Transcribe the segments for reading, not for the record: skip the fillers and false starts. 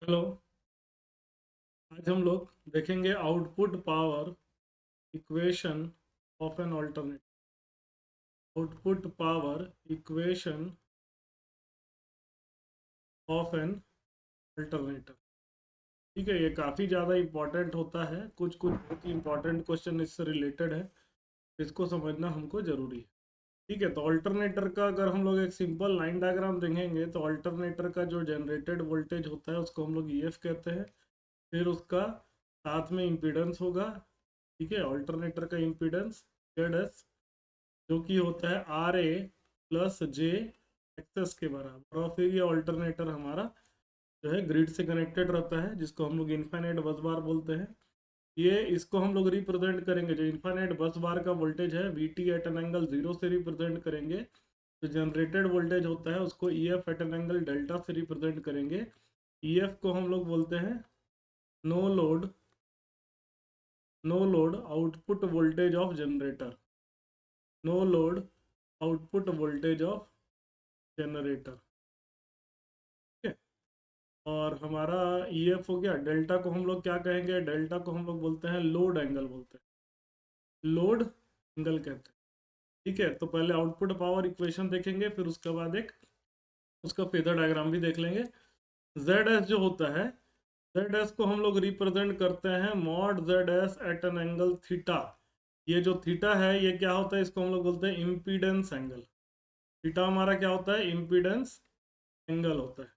Hello. आज हम लोग देखेंगे output power equation of an alternator. Output power equation of an alternator. ठीक है, ये काफ़ी ज़्यादा इम्पोर्टेंट होता है। कुछ कुछ बहुत ही इम्पोर्टेंट क्वेश्चन इससे रिलेटेड है, इसको समझना हमको ज़रूरी है। ठीक है, तो ऑल्टरनेटर का अगर हम लोग एक सिंपल लाइन डायग्राम देखेंगे तो ऑल्टरनेटर का जो जनरेटेड वोल्टेज होता है उसको हम लोग ईएफ कहते हैं। फिर उसका साथ में इम्पीडेंस होगा। ठीक है, ऑल्टरनेटर का इम्पीडेंस जेड एस, जो कि होता है R A plus J X S के बराबर। और फिर ये ऑल्टरनेटर हमारा जो है ग्रिड से कनेक्टेड रहता है, जिसको हम लोग इन्फाइनाइट बस बार बोलते हैं। ये इसको हम लोग रिप्रेजेंट करेंगे, जो इन्फाइनाइट बस बार का वोल्टेज है V T at an angle zero से रिप्रेजेंट करेंगे। जो जनरेटेड वोल्टेज होता है उसको E F at an angle delta से रिप्रेजेंट करेंगे। ई एफ को हम लोग बोलते हैं no load output voltage of generator. No load output voltage of generator. ठीक है, और हमारा ईएफ हो गया। डेल्टा को हम लोग क्या कहेंगे? डेल्टा को हम लोग बोलते हैं लोड एंगल, बोलते हैं लोड एंगल कहते हैं। ठीक है, तो पहले आउटपुट पावर इक्वेशन देखेंगे, फिर उसके बाद एक उसका फेजर डायग्राम भी देख लेंगे। जेड एस जो होता है, जेड एस को हम लोग रिप्रेजेंट करते हैं mod Z S at an angle theta. ये जो थीटा है ये क्या होता है? इसको हम लोग बोलते हैं इम्पीडेंस एंगल। थीटा हमारा क्या होता है? इम्पीडेंस एंगल होता है।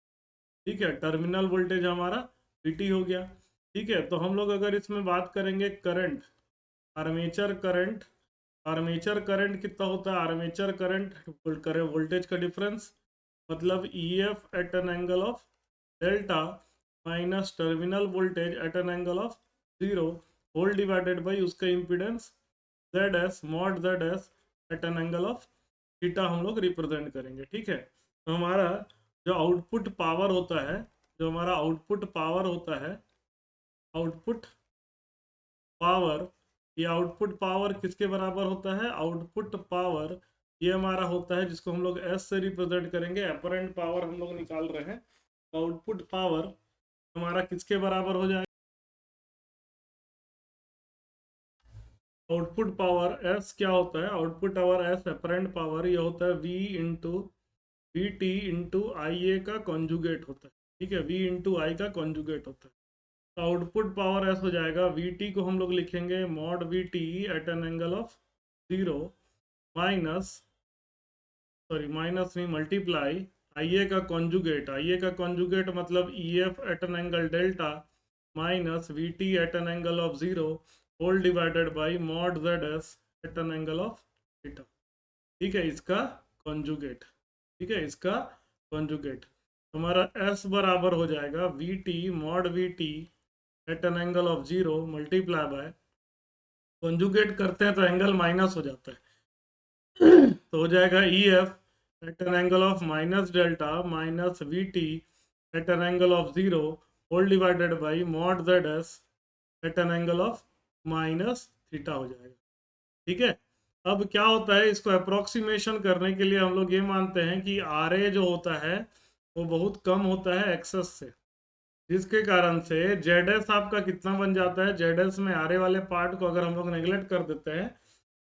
ठीक है, टर्मिनल वोल्टेज हमारा VT हो गया। ठीक है, तो हम लोग अगर इसमें बात करेंगे current, armature current. Armature current कितना होता है? आर्मेचर करंट करे वोल्टेज का डिफरेंस, मतलब EF at an angle of delta minus terminal voltage at an angle of zero, whole divided by उसका impedance Z S mod Z S at an angle of theta हम लोग represent करेंगे। ठीक है, तो हमारा जो आउटपुट पावर होता है, जो हमारा आउटपुट पावर होता है, आउटपुट पावर, ये आउटपुट पावर किसके बराबर होता है? आउटपुट पावर ये हमारा होता है जिसको हम लोग एस से रिप्रेजेंट करेंगे। अपरेंट पावर हम लोग निकाल रहे हैं, तो आउटपुट पावर हमारा किसके बराबर हो जाएगा? आउटपुट पावर एस क्या होता है? Output power as apparent power ये होता है V into V T into I A का कॉन्जुगेट होता है। ठीक है, V इंटू आई का कॉन्जुगेट होता है। तो आउटपुट पावर ऐसा हो जाएगा, वी टी को हम लोग लिखेंगे mod V T at an angle of zero minus, sorry minus नहीं, मल्टीप्लाई आई ए का कॉन्जुगेट। आई ए का कॉन्जुगेट मतलब E F at an angle delta minus V T at an angle of zero, whole divided by mod Z S at an angle of theta. ठीक है, इसका conjugate. ठीक है, इसका conjugate हमारा S बराबर हो जाएगा V T mod V T at an angle of zero multiply by, conjugate करते हैं तो एंगल माइनस हो जाता है तो हो जाएगा E F at an angle of minus delta minus V T at an angle of zero, whole divided by mod Z S at an angle of minus theta हो जाएगा। ठीक है, अब क्या होता है, इसको अप्रोक्सीमेशन करने के लिए हम लोग ये मानते हैं कि आर ए जो होता है वो बहुत कम होता है एक्सेस से, जिसके कारण से जेड एस आपका कितना बन जाता है? जेड एस में आर ए वाले पार्ट को अगर हम लोग नेग्लेक्ट कर देते हैं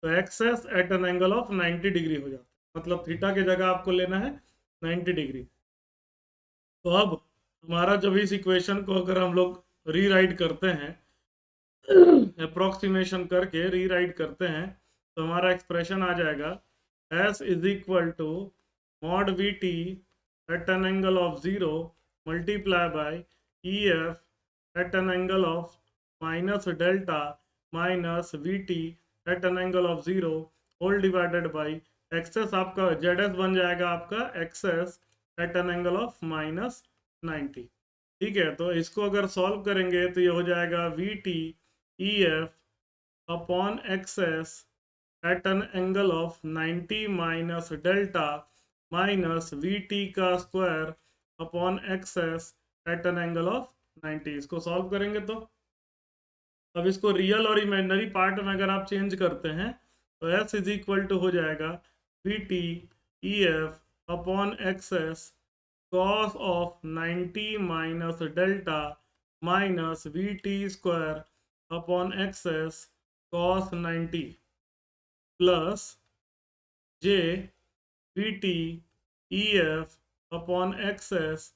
तो X S at an angle of 90 degree हो जाता है। मतलब थीटा की जगह आपको लेना है 90 डिग्री। तो अब हमारा जब इस इक्वेशन को अगर हम लोग रीराइट करते हैं, अप्रोक्सीमेशन करके रीराइट करते हैं, तो हमारा एक्सप्रेशन आ जाएगा S is equal to mod V T at an angle of zero multiply by E F at an angle of minus delta minus V T at an angle of zero, whole divided by X S आपका Z S बन जाएगा आपका X S at an angle of minus 90। ठीक है, तो इसको अगर solve करेंगे तो ये हो जाएगा V T E F upon X S at an angle of 90 minus delta minus V T का square upon X S at an angle of 90। इसको सॉल्व करेंगे तो अब इसको रियल और इमेजिनरी पार्ट में अगर आप चेंज करते हैं तो एस इज इक्वल टू हो जाएगा V T E F upon access cos of 90 minus delta minus vt square upon xs cos 90 plus j vt ef upon xs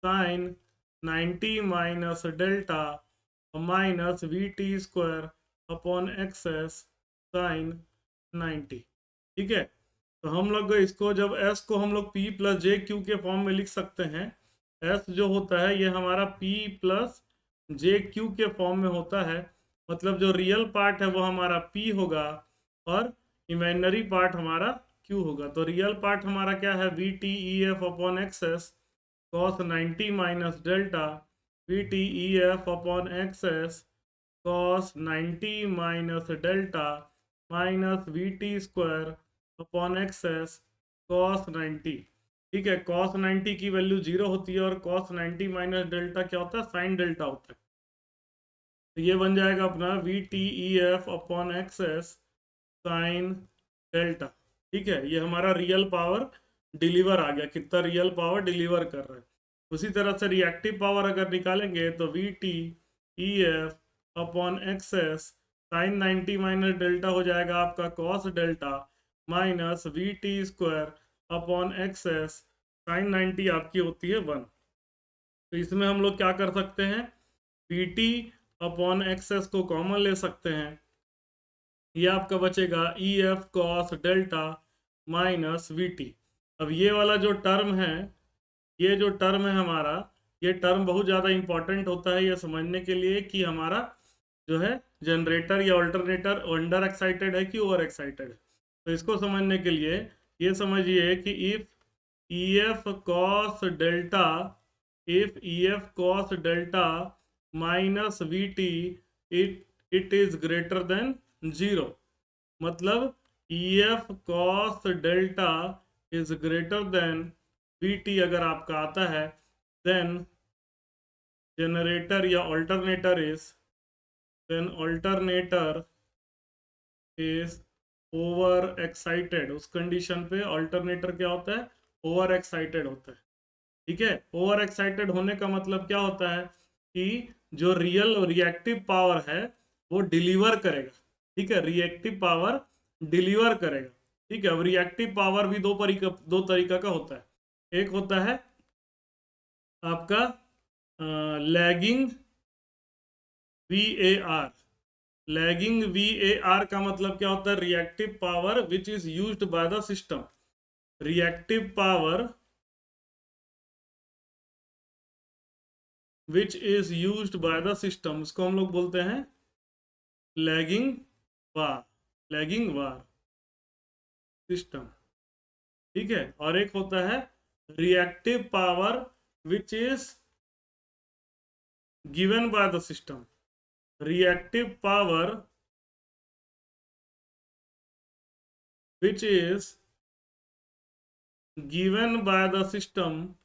sin 90 minus delta minus vt square upon X sine 90। ठीक है, तो हम लोग इसको जब s को हम लोग p प्लस जे क्यू के फॉर्म में लिख सकते हैं। s जो होता है ये हमारा p प्लस जे क्यू के फॉर्म में होता है, मतलब जो रियल पार्ट है वो हमारा p होगा और इमेजिनरी पार्ट हमारा q होगा। तो रियल पार्ट हमारा क्या है, V T E F upon X S cos 90 minus delta we T E F upon X S cos 90 minus delta minus V T square upon X S cos 90। ठीक है, cos 90 की value 0 होती है और cos 90 minus delta क्या होता है, sine delta होता है। तो ये बन जाएगा अपना V T E F upon X S sine delta. ठीक है, ये हमारा रियल पावर डिलीवर आ गया, कितना रियल पावर डिलीवर कर रहा है। उसी तरह से रिएक्टिव पावर अगर निकालेंगे तो V T E F upon X S sine 90 minus delta हो जाएगा आपका cos delta minus V T square upon X S sine 90 आपकी होती है 1। तो इसमें हम लोग क्या कर सकते हैं, we T upon X S को कॉमन ले सकते हैं। ये आपका बचेगा ई F cos delta minus V T. अब ये वाला जो टर्म है, ये जो टर्म है हमारा, ये टर्म बहुत ज़्यादा इंपॉर्टेंट होता है ये समझने के लिए कि हमारा जो है जनरेटर या अल्टरनेटर अंडर एक्साइटेड है कि ओवर एक्साइटेड है। तो इसको समझने के लिए ये समझिए कि if E F cos delta, if E F cos delta minus V T it is greater than 0, मतलब E F cos delta is greater than V T अगर आपका आता है, देन जनरेटर या alternator is, then alternator is overexcited. उस condition पे alternator क्या होता है, ओवर एक्साइटेड होता है। ठीक है, ओवर एक्साइटेड होने का मतलब क्या होता है कि जो रियल रिएक्टिव पावर है वो डिलीवर करेगा। ठीक है, रिएक्टिव पावर डिलीवर करेगा। ठीक है, अब रिएक्टिव पावर भी दो तरीका का होता है। एक होता है आपका lagging V A R. Lagging V A R का मतलब क्या होता है, reactive power which is used by the system. Reactive power which is used by the system, उसको हम लोग बोलते हैं lagging VAR, lagging VAR system. ठीक है, और एक होता है reactive power which is given by the system. Reactive power which is given by the system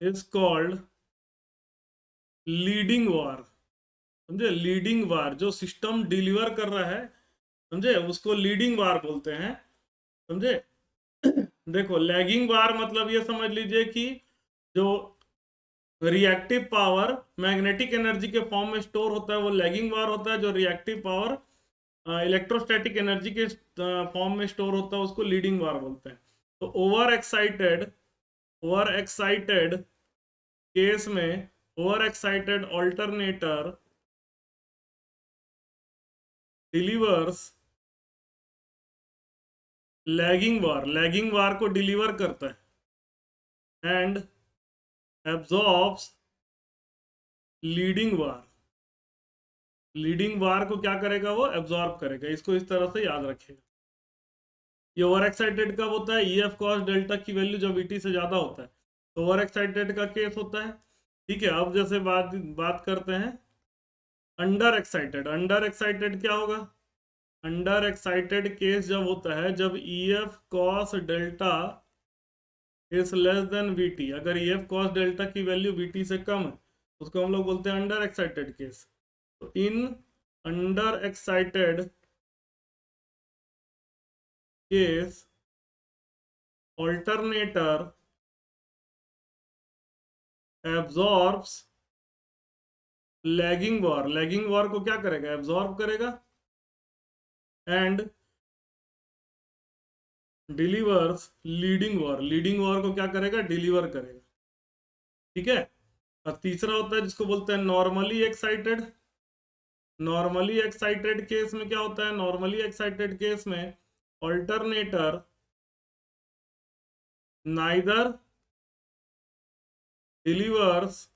is called leading VAR. समझे, लीडिंग वार जो सिस्टम डिलीवर कर रहा है, समझे, उसको लीडिंग वार बोलते हैं। समझे, देखो लैगिंग वार मतलब ये समझ लीजिए कि जो रिएक्टिव पावर मैग्नेटिक एनर्जी के फॉर्म में स्टोर होता है वो लैगिंग वार होता है। जो रिएक्टिव पावर इलेक्ट्रोस्टैटिक एनर्जी के फॉर्म में स्टोर होता है उसको लीडिंग वार बोलते हैं। तो ओवर एक्साइटेड केस में over excited alternator delivers lagging VAR को डिलीवर करता है and absorbs leading VAR. Leading VAR को क्या करेगा, वो एब्जॉर्ब करेगा। इसको इस तरह से याद रखेगा। ये ओवर एक्साइटेड कब होता है, ई एफ कॉस डेल्टा की वैल्यू जब वीटी से ज्यादा होता है तो ओवर एक्साइटेड का केस होता है। ठीक है, अब जैसे बात करते हैं अंडर एक्साइटेड। अंडर एक्साइटेड क्या होगा, अंडर एक्साइटेड केस जब होता है जब ई F cos delta is less than V T. अगर ई एफ कॉस डेल्टा की वैल्यू वी टी से कम है उसको हम लोग बोलते हैं अंडर एक्साइटेड केस। तो in under excited case alternator absorbs lagging VAR को क्या करेगा, एब्जॉर्ब करेगा, एंड डिलीवर्स लीडिंग वार को क्या करेगा, डिलीवर करेगा। ठीक है। और तीसरा होता है जिसको बोलते हैं नॉर्मली एक्साइटेड केस में क्या होता है, नॉर्मली एक्साइटेड केस में alternator neither delivers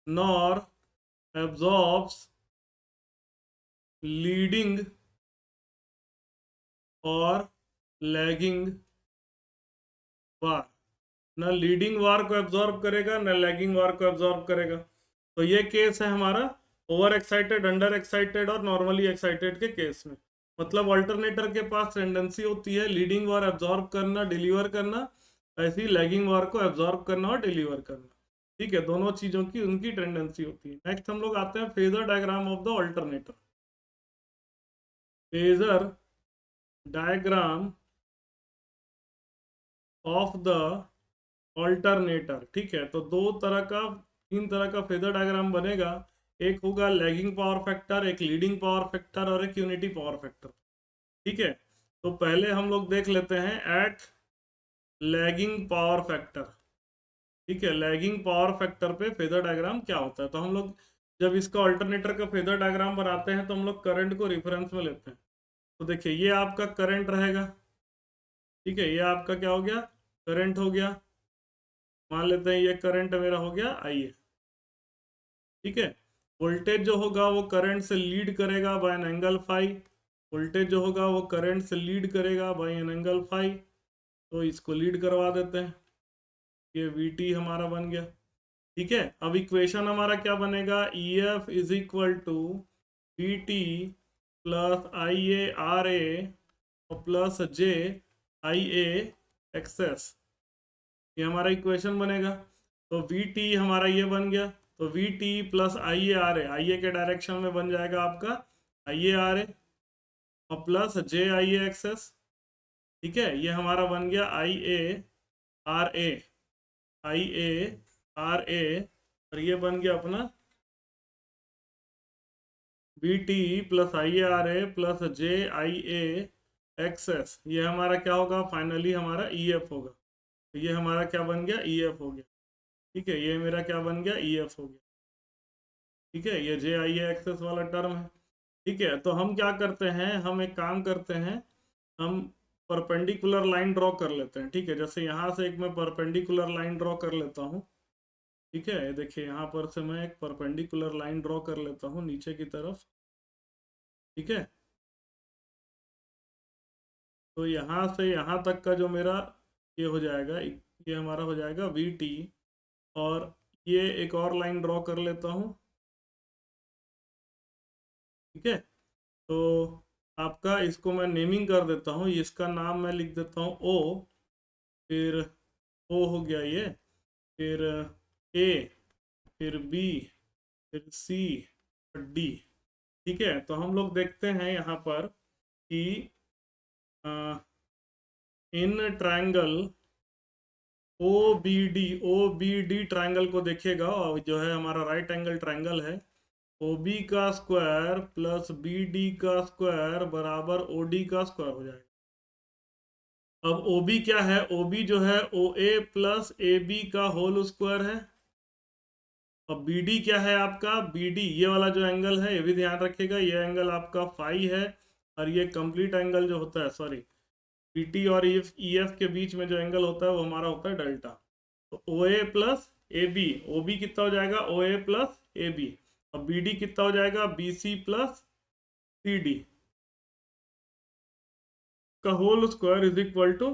nor absorbs leading और लैगिंग वार। ना लीडिंग वार को एब्जॉर्ब करेगा, ना लैगिंग वार को एब्जॉर्ब करेगा। तो ये केस है हमारा ओवर एक्साइटेड, अंडर एक्साइटेड और नॉर्मली एक्साइटेड के केस में। मतलब अल्टरनेटर के पास टेंडेंसी होती है लीडिंग वार एब्जॉर्ब करना, डिलीवर करना, ऐसी लैगिंग वार को एब्जॉर्ब करना और डिलीवर करना। ठीक है, दोनों चीजों की उनकी टेंडेंसी होती है। नेक्स्ट हम लोग आते हैं phasor diagram of the alternator. Phasor diagram of the alternator. ठीक है, तो तीन तरह का फेजर डायग्राम बनेगा। एक होगा लैगिंग पावर फैक्टर, एक लीडिंग पावर फैक्टर और एक यूनिटी पावर फैक्टर। ठीक है, तो पहले हम लोग देख लेते हैं एट लैगिंग पावर फैक्टर। ठीक है, लैगिंग पावर फैक्टर पे फेजर डायग्राम क्या होता है। तो हम लोग जब इसका ऑल्टरनेटर का फेजर डायग्राम बनाते हैं तो हम लोग करंट को रिफरेंस में लेते हैं। तो देखिए ये आपका करंट रहेगा। ठीक है, ये आपका क्या हो गया, करंट हो गया। मान लेते हैं ये करंट मेरा हो गया आइए। ठीक है, वोल्टेज जो होगा वो करंट से लीड करेगा by an angle phi. Voltage जो होगा वो करंट से लीड करेगा बाय एन एंगल फाई। तो इसको लीड करवा देते हैं, ये वी टी हमारा बन गया। ठीक है, अब इक्वेशन हमारा क्या बनेगा, E F is equal to V T plus I A R A plus J I A X S. ये हमारा इक्वेशन बनेगा। तो वी टी हमारा ये बन गया। तो V T plus I A R A, I A के डायरेक्शन में बन जाएगा आपका आई ए आर ए और plus J I A access. ठीक है, ये हमारा बन गया आई A R A, I A R ए, और ये बन गया अपना V T plus I A R A plus J I A X S. ये हमारा क्या होगा, फाइनली हमारा ई एफ होगा। तो ये हमारा क्या बन गया, ई एफ हो गया। ठीक है, ये मेरा क्या बन गया, ई एफ हो गया। ठीक है, ये जे आई ए एक्सेस वाला टर्म है। ठीक है, तो हम क्या करते हैं, हम एक काम करते हैं, हम परपेंडिकुलर लाइन ड्रॉ कर लेते हैं। ठीक है, जैसे यहाँ से एक मैं परपेंडिकुलर लाइन ड्रॉ कर लेता हूँ। ठीक है, देखिए यहाँ पर से मैं एक परपेंडिकुलर लाइन ड्रॉ कर लेता हूँ नीचे की तरफ। ठीक है, तो यहाँ से यहाँ तक का जो मेरा ये हो जाएगा, ये हमारा हो जाएगा वी टी। और ये एक और लाइन ड्रॉ कर लेता हूँ। ठीक है, तो आपका इसको मैं नेमिंग कर देता हूँ, इसका नाम मैं लिख देता हूँ ओ, फिर ओ हो गया ये, फिर ए, फिर बी, फिर सी और डी। ठीक है, तो हम लोग देखते हैं यहाँ पर कि in triangle O B D triangle को देखेगा, और जो है हमारा राइट एंगल ट्रायंगल है, ओ बी का स्क्वायर प्लस बी डी का स्क्वायर बराबर ओ डी का स्क्वायर हो जाएगा। अब ओ बी क्या है, ओ बी जो है ओ ए प्लस ए बी का होल स्क्वायर है। अब बी डी क्या है आपका, बी डी ये वाला जो एंगल है, ये भी ध्यान रखिएगा, ये एंगल आपका फाई है। और ये कंप्लीट एंगल जो होता है, सॉरी, पी टी और ई एफ के बीच में जो एंगल होता है वो हमारा होता है डेल्टा। तो O A plus A B, O B कितना हो जाएगा, O A plus A B. अब बी डी कितना हो जाएगा, B C plus C D का whole square is equal to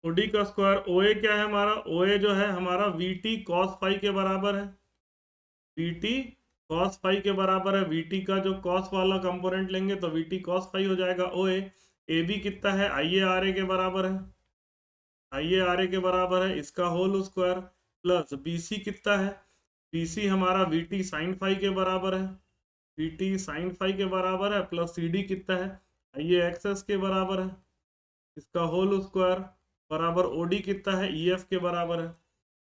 O D का स्क्वायर। ओ ए क्या है हमारा, ओ ए जो है हमारा वी टी कॉस फाई के बराबर है। वी टी कॉस फाई के बराबर है। वी टी का जो कॉस वाला कंपोनेंट लेंगे तो वी टी कॉस फाई हो जाएगा ओ ए। ए बी कितना है, आई ए आर ए के बराबर है, आई ए आर ए के बराबर है, इसका whole square. Plus B C कितना है, बी सी हमारा वी टी साइन फाई के बराबर है, वी टी साइन फाई के बराबर है। प्लस सी डी कितना है, आई ए एक्स एस के बराबर है, इसका होल स्क्वायर। बराबर ओडी कितना है, ईएफ के बराबर है।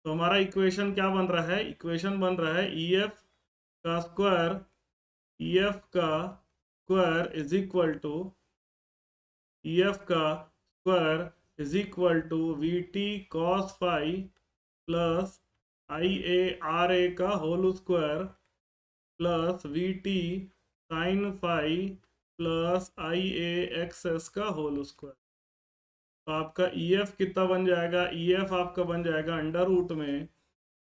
तो हमारा इक्वेशन क्या बन रहा है, इक्वेशन बन रहा है ईएफ का स्क्वायर, ईएफ का square is equal to, EF का square is equal to V T cos phi plus I A R A का whole square plus V T sine phi plus I A X S का whole square. तो आपका EF कितना बन जाएगा, EF आपका बन जाएगा अंडर रूट में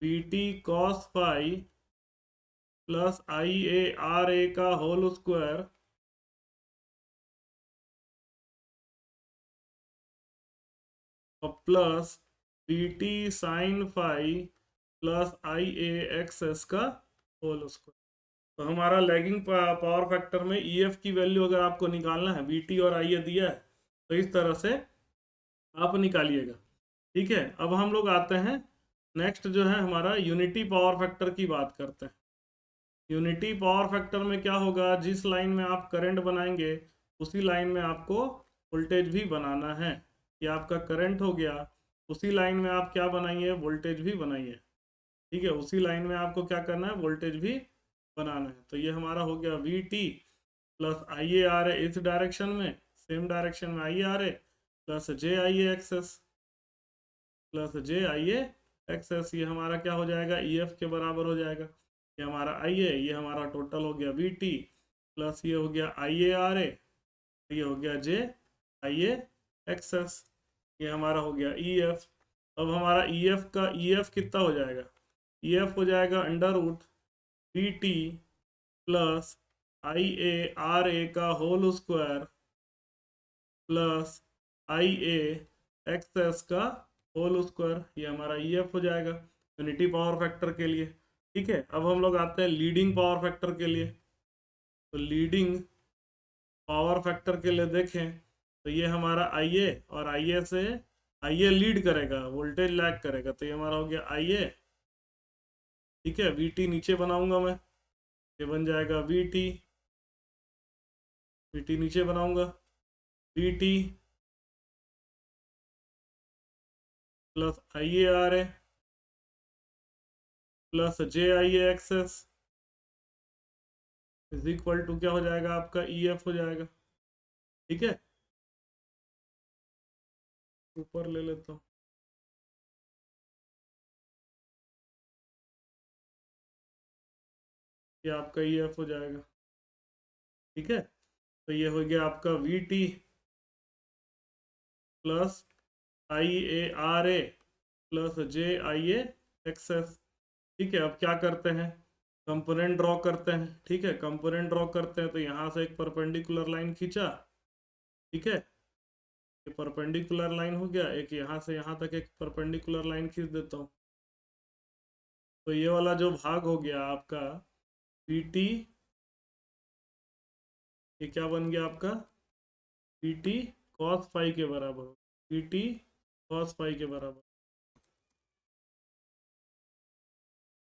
V T cos phi plus I A R A का होल स्क्वायर और plus V T sine phi plus I A X S का होल स्क्वायर। तो हमारा लैगिंग पावर फैक्टर में ईएफ की वैल्यू अगर आपको निकालना है, वीटी और आई ए दिया है, तो इस तरह से आप निकालिएगा। ठीक है, अब हम लोग आते हैं नेक्स्ट जो है हमारा यूनिटी पावर फैक्टर की बात करते हैं। यूनिटी पावर फैक्टर में क्या होगा, जिस लाइन में आप करंट बनाएंगे उसी लाइन में आपको वोल्टेज भी बनाना है। ये आपका करंट हो गया, उसी लाइन में आप क्या बनाइए, वोल्टेज भी बनाइए। ठीक है, उसी लाइन में आपको क्या करना है, वोल्टेज भी बनाना है। तो ये हमारा हो गया V T plus I A R A इस डायरेक्शन में, सेम डायरेक्शन में I A R A plus J I A X S, plus J I A X S. ये हमारा क्या हो जाएगा, ई एफ के बराबर हो जाएगा। ये हमारा आई ए, ये हमारा टोटल हो गया वी टी प्लस ये हो गया आई ए आर ए, ये हो गया जे आई ए एक्स एस, ये हमारा हो गया ई एफ। अब हमारा ई एफ का ई एफ कितना हो जाएगा, ई एफ हो जाएगा under root V T plus I A R A का whole square plus I A X S का होल स्क्वायर। ये हमारा ई एफ हो जाएगा यूनिटी पावर फैक्टर के लिए। ठीक है, अब हम लोग आते हैं लीडिंग पावर फैक्टर के लिए। तो लीडिंग पावर फैक्टर के लिए देखें तो ये हमारा आई ए, और आई ए से आई ए लीड करेगा, वोल्टेज लैग करेगा, तो ये हमारा हो गया आई ए। ठीक है, वी टी नीचे बनाऊंगा मैं, ये बन जाएगा वी टी, वी टी नीचे बनाऊंगा V T plus I A R A plus J I A X S is equal to क्या हो जाएगा, आपका ई एफ हो जाएगा। ठीक है, ऊपर ले लेता हूँ, ये आपका ई एफ हो जाएगा। ठीक है, तो ये हो गया आपका V T plus I A R A plus J I A X S. ठीक है, अब क्या करते हैं, कंपोनेंट ड्रॉ करते हैं। ठीक है, कंपोनेंट ड्रॉ करते हैं, तो यहाँ से एक परपेंडिकुलर लाइन खींचा। ठीक है, ये परपेंडिकुलर लाइन हो गया, एक यहाँ से यहाँ तक एक परपेंडिकुलर लाइन खींच देता हूँ। तो ये वाला जो भाग हो गया आपका पी टी, ये क्या बन गया आपका पी टी कॉस फाई के बराबर, पी टी कॉस फाई के बराबर,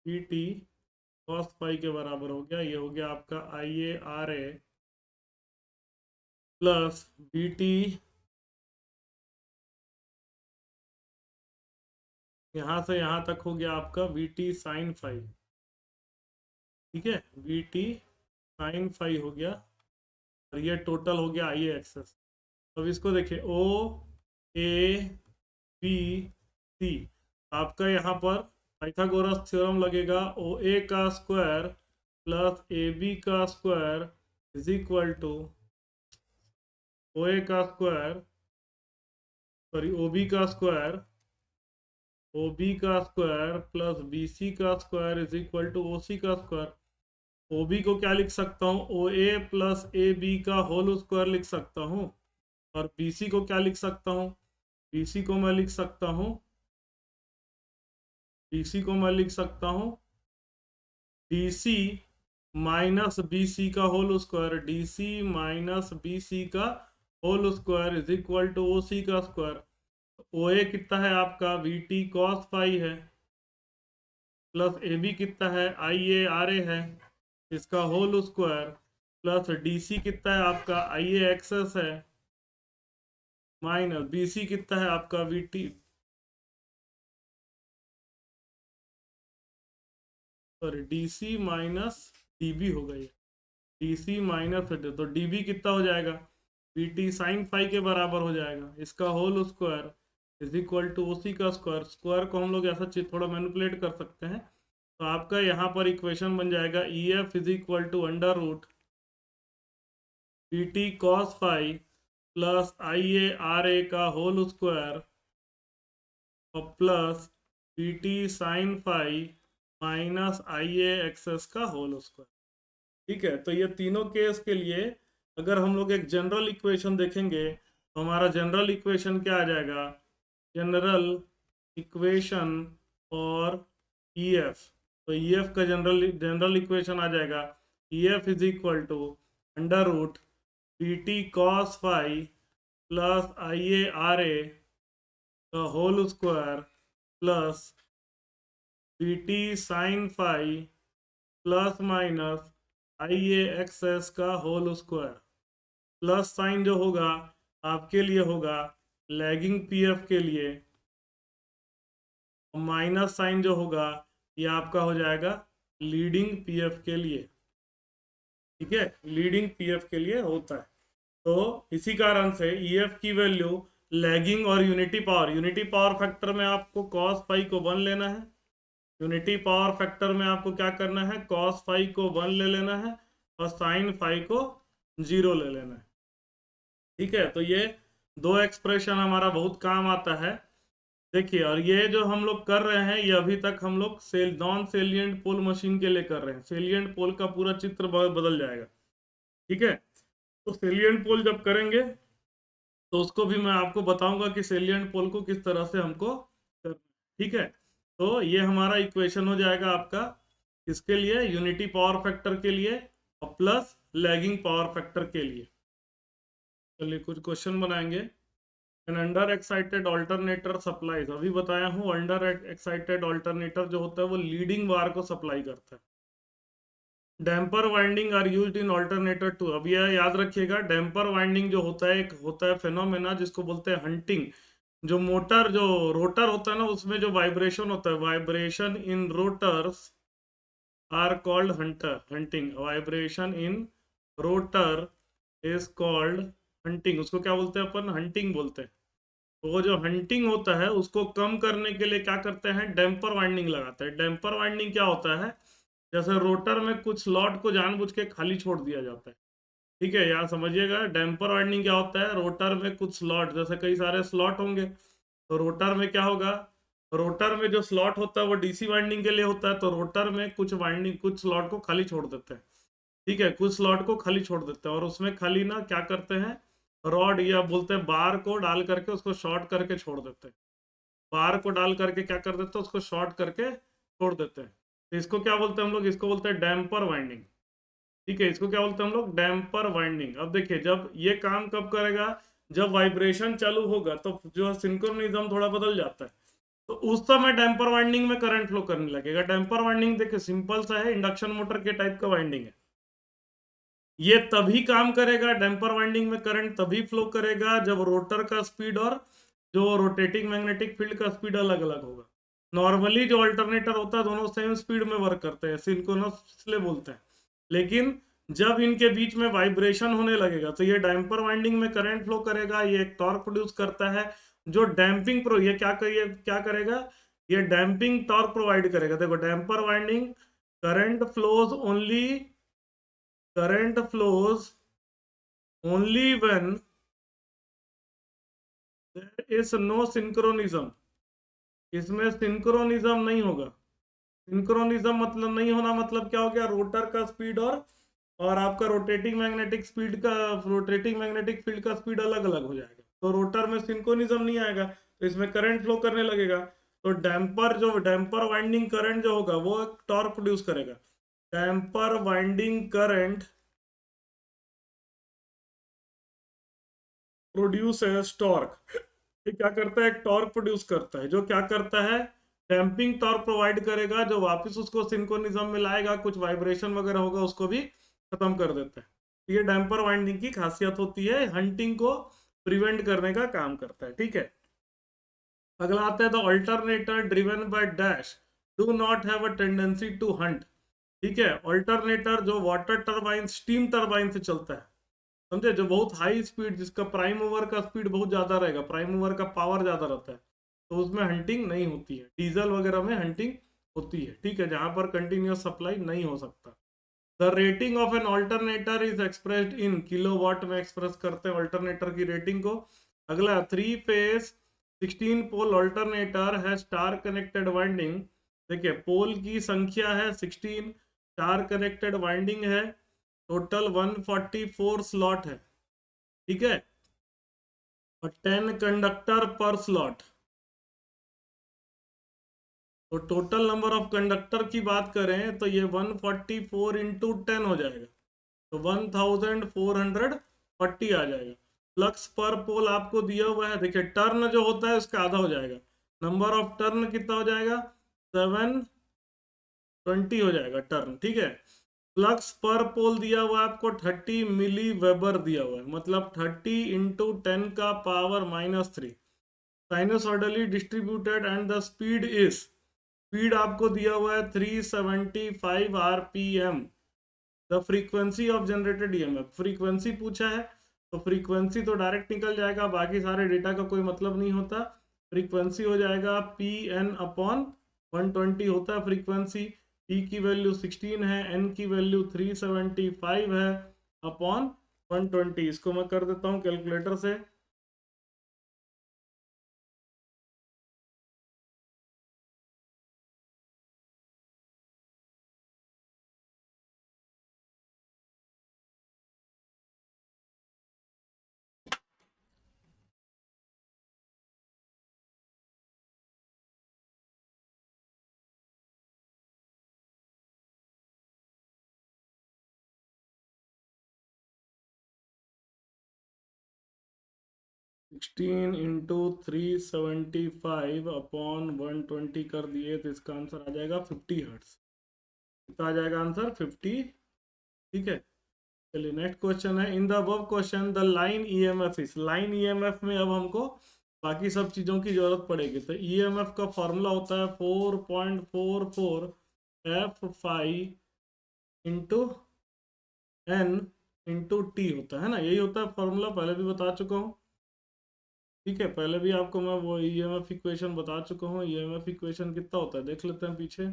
पी टी कॉस फाई के बराबर हो गया। ये हो गया आपका I A R A plus B T, यहाँ से यहाँ तक हो गया आपका वी टी साइन फाई। ठीक है, वी टी साइन फाई हो गया, और ये टोटल हो गया आई ए एक्सेस। अब इसको देखिए ओ ए बी सी, आपका यहाँ पर पाइथागोरस थ्योरम लगेगा, ओ ए का स्क्वायर प्लस ए बी का square is equal to O A का स्क्वायर, सॉरी ओ बी का स्क्वायर, ओ बी का स्क्वायर प्लस बी सी का square is equal to O C का square. O B को क्या लिख सकता हूँ, O A plus A B का होल स्क्वायर लिख सकता हूँ, और बी सी को क्या लिख सकता हूँ, बी सी को मैं लिख सकता हूँ, बी सी को मैं लिख सकता हूँ D C minus B C का whole square, D C minus B C का whole square is equal to O C का स्क्वायर। ओ ए कितना है आपका वी टी कॉस फाई है, प्लस ए बी कितना है आई ए आर ए है, इसका whole square, plus D C कितना है आपका आई ए एक्सेस है, माइनस BC कितना है आपका VT, सॉरी DC माइनस DB होगा ये, DC माइनस, तो DB कितना हो जाएगा, BT साइन फाई के बराबर हो जाएगा, इसका whole square is equal to OC का स्क्वायर। स्क्वायर को हम लोग ऐसा चीज थोड़ा मैनिपुलेट कर सकते हैं, तो आपका यहाँ पर इक्वेशन बन जाएगा EF is equal to under root BT cos phi plus IA का होल स्क्वायर और plus BT sine phi minus IA का होल स्क्वायर। ठीक है, तो ये तीनों केस के लिए अगर हम लोग एक जनरल इक्वेशन देखेंगे तो हमारा जनरल इक्वेशन क्या आ जाएगा, जनरल इक्वेशन और EF, तो EF का जनरल इक्वेशन आ जाएगा EF is equal to under root BT cos phi plus IA का whole square plus BT sine phi plus minus IA का होल स्क्वायर। प्लस साइन जो होगा आपके लिए होगा लैगिंग PF के लिए, और माइनस साइन जो होगा ये आपका हो जाएगा लीडिंग PF के लिए। ठीक है, लीडिंग PF के लिए होता है। तो इसी कारण से EF की वैल्यू लैगिंग और यूनिटी पावर फैक्टर में आपको कॉस फाई को 1 लेना है, यूनिटी पावर फैक्टर में आपको क्या करना है, कॉस फाई को 1 ले लेना है और साइन फाई को 0 ले लेना है। ठीक है, तो ये दो एक्सप्रेशन हमारा बहुत काम आता है। देखिए, और ये जो हम लोग कर रहे हैं ये अभी तक हम लोग नॉन सेलिएंट पोल मशीन के लिए कर रहे हैं। सेलिएंट पोल का पूरा चित्र बदल जाएगा। ठीक है, तो सेलिएंट पोल जब करेंगे तो उसको भी मैं आपको बताऊंगा कि सेलिएंट पोल को किस तरह से हमको करना है। ठीक है, तो ये हमारा इक्वेशन हो जाएगा आपका इसके लिए, यूनिटी पावर फैक्टर के लिए और प्लस लैगिंग पावर फैक्टर के लिए। चलिए कुछ क्वेश्चन बनाएंगे। An under excited alternator supplies, अभी बताया हूँ अंडर एक्साइटेड ऑल्टरनेटर जो होता है वो लीडिंग वार को सप्लाई करता है। Damper winding are used in alternator to, अब यह याद रखिएगा डैम्पर वाइंडिंग जो होता है एक होता है फेनोमेना जिसको बोलते हैं हंटिंग। जो मोटर जो रोटर होता है ना उसमें जो वाइब्रेशन होता है, vibration in rotors are called hunting. Vibration in rotor is called hunting, उसको क्या बोलते हैं अपन, हंटिंग बोलते हैं। तो वो जो हंटिंग होता है उसको कम करने के लिए क्या करते हैं, डैम्पर वाइंडिंग लगाते हैं। डैम्पर वाइंडिंग क्या होता है, जैसे रोटर में कुछ स्लॉट को जानबूझ के खाली छोड़ दिया जाता है। ठीक है, यार समझिएगा डैम्पर वाइंडिंग क्या होता है, रोटर में कुछ स्लॉट, जैसे कई सारे स्लॉट होंगे तो रोटर में क्या होगा, रोटर में जो स्लॉट होता है वो DC वाइंडिंग के लिए होता है, तो रोटर में कुछ वाइंडिंग कुछ स्लॉट को खाली छोड़ देते हैं। ठीक है, कुछ स्लॉट को खाली छोड़ देते हैं और उसमें खाली ना क्या करते हैं, रॉड या बोलते हैं बार को डाल करके उसको शॉर्ट करके छोड़ देते हैं। बार को डाल करके क्या कर देते हैं, उसको शॉर्ट करके छोड़ देते हैं। तो इसको क्या बोलते हैं हम लोग, इसको बोलते हैं डैम्पर वाइंडिंग। ठीक है, इसको क्या बोलते हैं हम लोग, डैम्पर वाइंडिंग। अब देखिए जब ये काम कब करेगा, जब वाइब्रेशन चालू होगा तो जो है सिंक्रोनिज्म थोड़ा बदल जाता है, तो उस समय डैम्पर वाइंडिंग में करंट फ्लो करने लगेगा। डैम्पर वाइंडिंग देखिए सिंपल सा है, इंडक्शन मोटर के टाइप का वाइंडिंग है। ये तभी काम करेगा, डैम्पर वाइंडिंग में करंट तभी फ्लो करेगा जब रोटर का स्पीड और जो रोटेटिंग मैग्नेटिक फील्ड का स्पीड अलग अलग होगा। नॉर्मली जो अल्टरनेटर होता है दोनों सेम स्पीड में वर्क करते हैं, सिंक्रोनस इसलिए बोलते हैं। लेकिन जब इनके बीच में वाइब्रेशन होने लगेगा तो ये डैम्पर वाइंडिंग में करंट फ्लो करेगा, ये एक टॉर्क प्रोड्यूस करता है जो डैम्पिंग प्रो ये क्या करेगा, ये डैम्पिंग टॉर्क प्रोवाइड करेगा। देखो damper winding current flows only, current flows only when there is no synchronism, इसमें सिंक्रोनिज्म नहीं होगा। सिंक्रोनिज्म मतलब नहीं होना, मतलब क्या हो गया, रोटर का स्पीड और आपका रोटेटिंग मैग्नेटिक फील्ड का स्पीड अलग अलग हो जाएगा, तो रोटर में सिंक्रोनिज्म नहीं आएगा, तो इसमें करंट फ्लो करने लगेगा। तो डैम्पर वाइंडिंग करंट जो होगा वो एक टॉर्क प्रोड्यूस करेगा। Damper winding current produce torque, ये क्या करता है, एक टॉर्क प्रोड्यूस करता है, जो क्या करता है, डैम्पिंग टॉर्क प्रोवाइड करेगा जो वापस उसको सिंक्रोनिज्म में लाएगा, कुछ वाइब्रेशन वगैरह होगा उसको भी खत्म कर देता है। ये डैम्पर वाइंडिंग की खासियत होती है हंटिंग को प्रिवेंट करने का काम करता है। ठीक है, अगला आता है the alternator driven by dash do not have a tendency to hunt. ठीक है, अल्टरनेटर जो वाटर टरबाइन स्टीम टरबाइन से चलता है, समझे, जो बहुत हाई स्पीड, जिसका प्राइम मूवर का स्पीड बहुत ज्यादा रहेगा, प्राइम मूवर का पावर ज्यादा रहता है, तो उसमें हंटिंग नहीं होती है। डीजल वगैरह में हंटिंग होती है। ठीक है, जहां पर कंटिन्यूस सप्लाई नहीं हो सकता। The rating of an alternator is expressed in kilowatt में एक्सप्रेस करते हैं ऑल्टरनेटर की रेटिंग को। अगला, 3 फेज 16 पोल ऑल्टरनेटर है स्टार कनेक्टेड वाइंडिंग। देखिए, पोल की संख्या है 16, स्टार कनेक्टेड वाइंडिंग है, टोटल 144 स्लॉट है। ठीक है, और 10 कंडक्टर पर स्लॉट। तो टोटल नंबर ऑफ कंडक्टर की बात करें तो ये 144 इंटू 10 हो जाएगा, तो 1440 आ जाएगा। फ्लक्स पर पोल आपको दिया हुआ है, देखिए टर्न जो होता है उसका आधा हो जाएगा, नंबर ऑफ टर्न कितना हो जाएगा, 720 हो जाएगा टर्न। ठीक है, फ्लक्स पर पोल दिया हुआ है आपको 30 मिली वेबर दिया हुआ है, मतलब 30 इंटू 10 का power -3, sinusoidally distributed and the speed is, speed आपको दिया हुआ है 375 RPM. The frequency of generated EMF, frequency पूछा है, तो फ्रीक्वेंसी तो डायरेक्ट निकल जाएगा, बाकी सारे डेटा का कोई मतलब नहीं होता। फ्रीक्वेंसी हो जाएगा पी एन अपॉन 120 होता है फ्रीक्वेंसी। पी की वैल्यू 16 है, एन की वैल्यू 375 है अपॉन 120। इसको मैं कर देता हूँ कैलकुलेटर से। 16 इंटू 375 अपॉन 120 कर दिए तो इसका आंसर आ जाएगा 50 हर्ट्स। कितना आ जाएगा आंसर, 50। ठीक है, चलिए नेक्स्ट क्वेश्चन है, in the above question the line EMF is, line EMF में अब हमको बाकी सब चीज़ों की जरूरत पड़ेगी। तो ईएमएफ का फॉर्मूला होता है 4.44 F5 into N into T होता है ना, यही होता है फॉर्मूला, पहले भी बता चुका हूँ। ठीक है, पहले भी आपको मैं वो ईएमएफ इक्वेशन बता चुका हूँ। ईएमएफ इक्वेशन कितना होता है देख लेते हैं पीछे।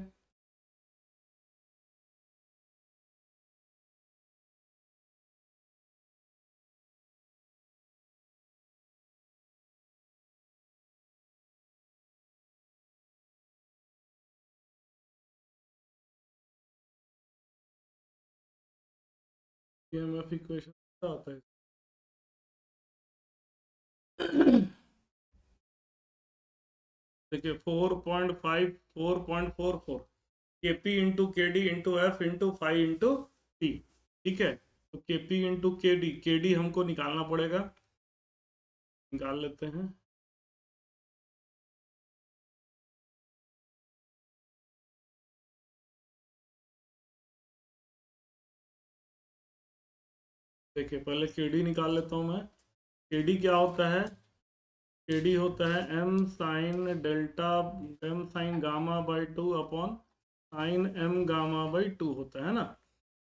ईएमएफ इक्वेशन क्या होता है देखिए, 4.44 के पी इंटू के D into F into five into T. ठीक है, तो के पी इंटू के डी हमको निकालना पड़ेगा, निकाल लेते हैं। देखिए, पहले के डी निकाल लेता हूँ मैं। के डी क्या होता है, के डी होता है M sine delta, M sine gamma by 2 upon sine M gamma by 2 होता है ना।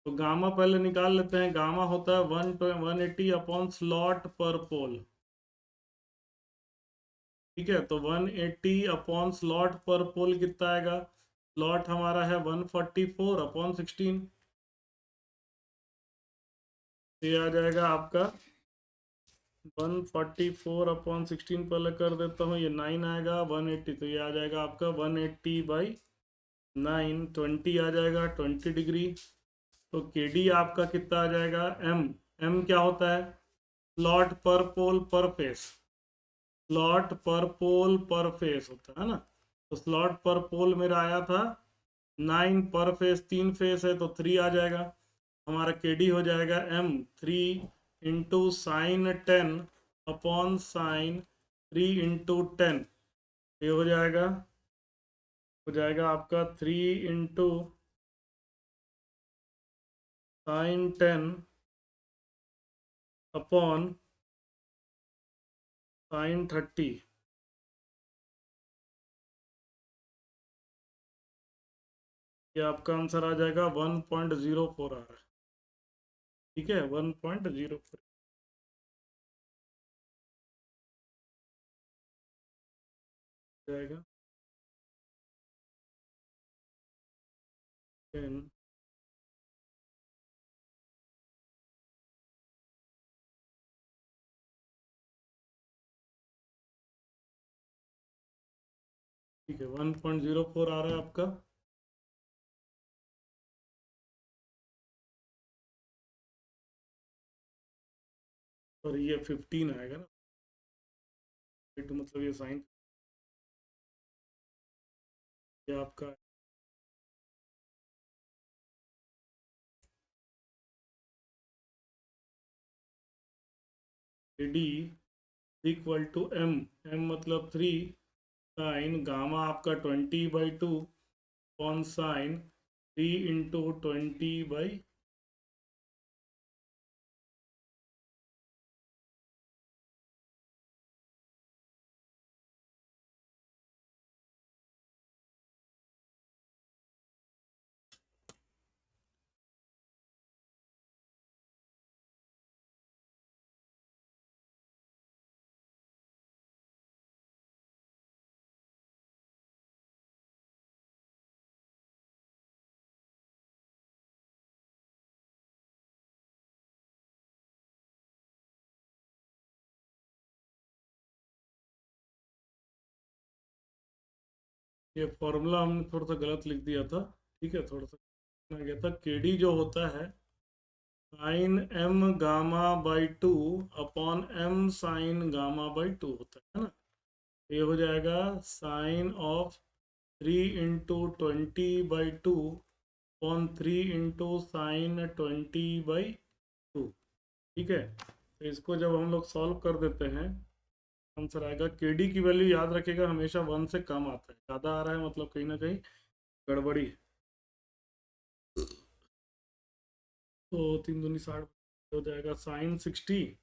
तो गामा पहले निकाल लेते हैं, गामा होता है 180 अपॉन स्लॉट पर पोल। ठीक है, तो 180 अपॉन स्लॉट पर पोल कितना आएगा, स्लॉट हमारा है 144 अपॉन 16। ये आ जाएगा आपका 144/16, पहले कर देता हूँ, ये 9 आएगा, 180 तो ये आ जाएगा आपका 180/9, 20 आ जाएगा, 20 डिग्री। तो के डी आपका कितना आ जाएगा, एम, एम क्या होता है, स्लॉट पर पोल पर फेस, स्लॉट पर पोल पर फेस होता है ना। तो स्लॉट पर पोल मेरा आया था 9, पर फेस 3 फेस है तो 3 आ जाएगा। हमारा के डी हो जाएगा M 3 into sine 10 upon sine 3 into 10। ये हो जाएगा आपका 3 इंटू साइन 10 अपॉन साइन 30, ये आपका आंसर आ जाएगा 1.04 आ रहा है। ठीक है, 1.04 जाएगा। 10, ठीक है, 1.04 आ रहा है आपका। और ये 15 आएगा ना, तो मतलब ये साइन, ये आपका D equal to M, M मतलब 3 साइन गामा आपका 20/2 कौन साइन 3 × 20/, ये फॉर्मूला हमने थोड़ा सा गलत लिख दिया था। ठीक है, थोड़ा सा मैं गया था, के डी जो होता है sine M gamma by 2 upon M sine gamma by 2 होता है ना। ये हो जाएगा साइन ऑफ 3 × 20/2 अपॉन 3 × साइन 20/2। ठीक है, तो इसको जब हम लोग सॉल्व कर देते हैं, आंसर आएगा, के डी की वैल्यू याद रखिएगा हमेशा 1 से कम आता है, ज़्यादा आ रहा है मतलब कहीं ना कहीं गड़बड़ी है। तो 3 दूनी 60 हो जाएगा, साइन 60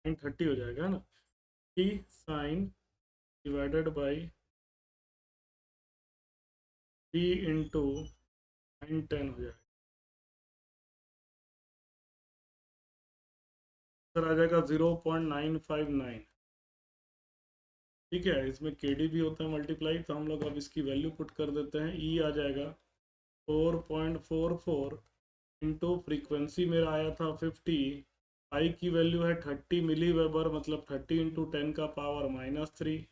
साइन 30 हो जाएगा ना, T sine divided by 3 × sine 10 हो जाएगा। सर आ जाएगा 0.959। ठीक है, इसमें के डी भी होता है मल्टीप्लाई, तो हम लोग अब इसकी वैल्यू पुट कर देते हैं। ई आ जाएगा 4.44 इंटू फ्रीक्वेंसी मेरा आया था 50, आई की वैल्यू है 30 मिली वेबर, मतलब 30 × 10⁻³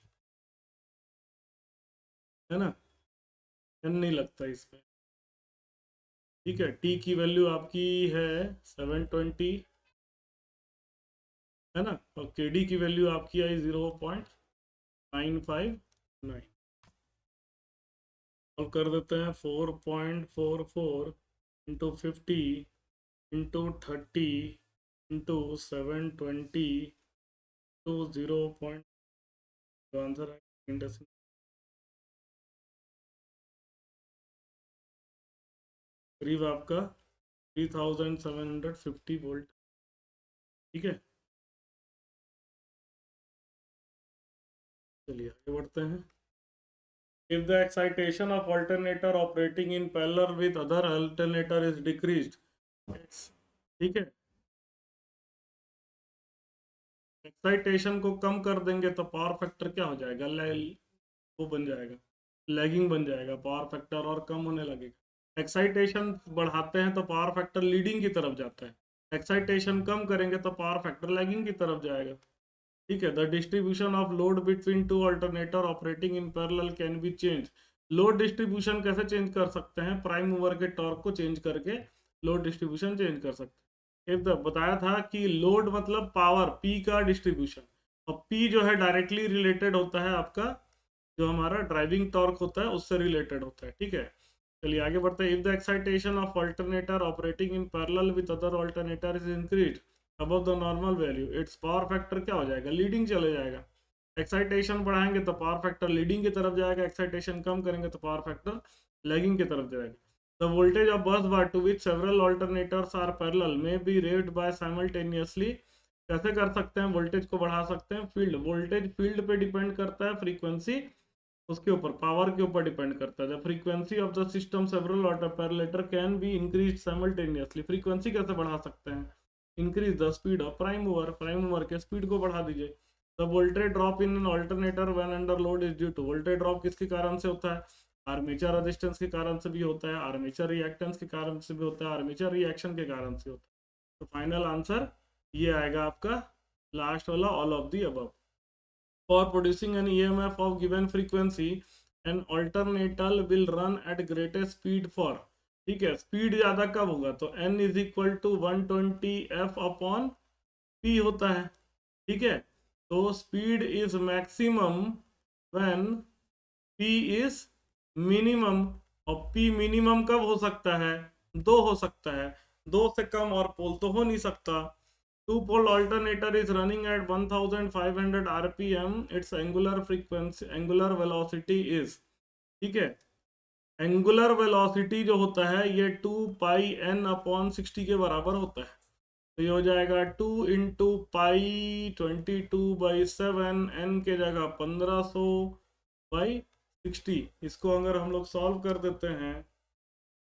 है ना, n नहीं लगता इसमें। ठीक है, टी की वैल्यू आपकी है 720 है ना, और के डी की वैल्यू आपकी आई 0.959। अब कर देते हैं 4.44 into 50 into 30 into 720 to 0 point, जो आंसर है करीब आपका 3750 वोल्ट। ठीक है, चलिए आगे बढ़ते हैं। If the excitation of alternator operating in parallel with other alternator is decreased, ठीक है, एक्साइटेशन को कम कर देंगे तो पावर फैक्टर क्या हो जाएगा, वो बन जाएगा, लैगिंग बन जाएगा, पावर फैक्टर और कम होने लगेगा। एक्साइटेशन बढ़ाते हैं तो पावर फैक्टर लीडिंग की तरफ जाता है, एक्साइटेशन कम करेंगे तो पावर फैक्टर लैगिंग की तरफ जाएगा। ठीक है, the distribution of load between two alternator operating in parallel can be change. Load distribution कैसे चेंज कर सकते हैं, प्राइम मूवर के टॉर्क को चेंज करके लोड डिस्ट्रीब्यूशन चेंज कर सकते हैं। एक तो बताया था कि लोड मतलब पावर पी का डिस्ट्रीब्यूशन, और पी जो है डायरेक्टली रिलेटेड होता है आपका जो हमारा ड्राइविंग टॉर्क होता है उससे रिलेटेड होता है। ठीक है, चलिए आगे बढ़ते हैं। If the excitation of alternator operating in parallel with other alternator is increase above the normal value, it's power factor क्या हो जाएगा, लीडिंग चले जाएगा। एक्साइटेशन बढ़ाएंगे तो पावर फैक्टर लीडिंग की तरफ जाएगा, एक्साइटेशन कम करेंगे तो पावर फैक्टर लैगिंग की तरफ जाएगा। The voltage of bus bar to which several alternators are parallel may be revved by simultaneously कैसे कर सकते हैं वोल्टेज को बढ़ा सकते हैं? फील्ड वोल्टेज फील्ड पे डिपेंड करता है, फ्रीक्वेंसी उसके ऊपर, पावर के ऊपर डिपेंड करता है। The frequency of the system several alternator can be increase simultaneously. Frequency कैसे बढ़ा सकते हैं? Increase the speed of prime mover, prime mover के स्पीड को बढ़ा दीजिए। The voltage drop in an alternator when under load is due to, voltage drop किसके कारण से होता है? आर्मेचर रेजिस्टेंस के कारण से भी होता है, आर्मेचर रिएक्टेंस के कारण से भी होता है, आर्मेचर रिएक्शन के कारण से होता है। तो फाइनल आंसर ये आएगा आपका लास्ट वाला, all of the above. For producing an EMF of given frequency, an alternator will run at greatest speed for, ठीक है, स्पीड ज्यादा कब होगा? तो n is equal to 120f upon p होता है, ठीक है। तो speed is maximum when p is minimum, और p मिनिमम कब हो सकता है? 2 हो सकता है, 2 से कम और पोल तो हो नहीं सकता। Two pole alternator is running at 1500 rpm. Its angular velocity is, ठीक है, एंगुलर वेलोसिटी जो होता है ये 2 पाई n अपॉन 60 के बराबर होता है। तो ये हो जाएगा 2 इंटू पाई 22/7, n के जगह 1500/60। इसको अगर हम लोग सॉल्व कर देते हैं,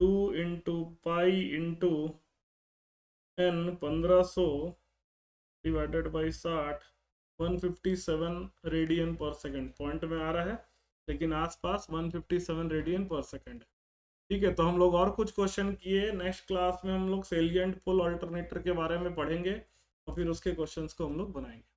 2 into pi into n 1500 divided by 60, 157 radian पर सेकेंड। पॉइंट में आ रहा है लेकिन आसपास 157 रेडियन पर सेकेंड है, ठीक है। तो हम लोग और कुछ क्वेश्चन किए, नेक्स्ट क्लास में हम लोग सेलिएंट पोल अल्टरनेटर के बारे में पढ़ेंगे और फिर उसके क्वेश्चंस को हम लोग बनाएंगे।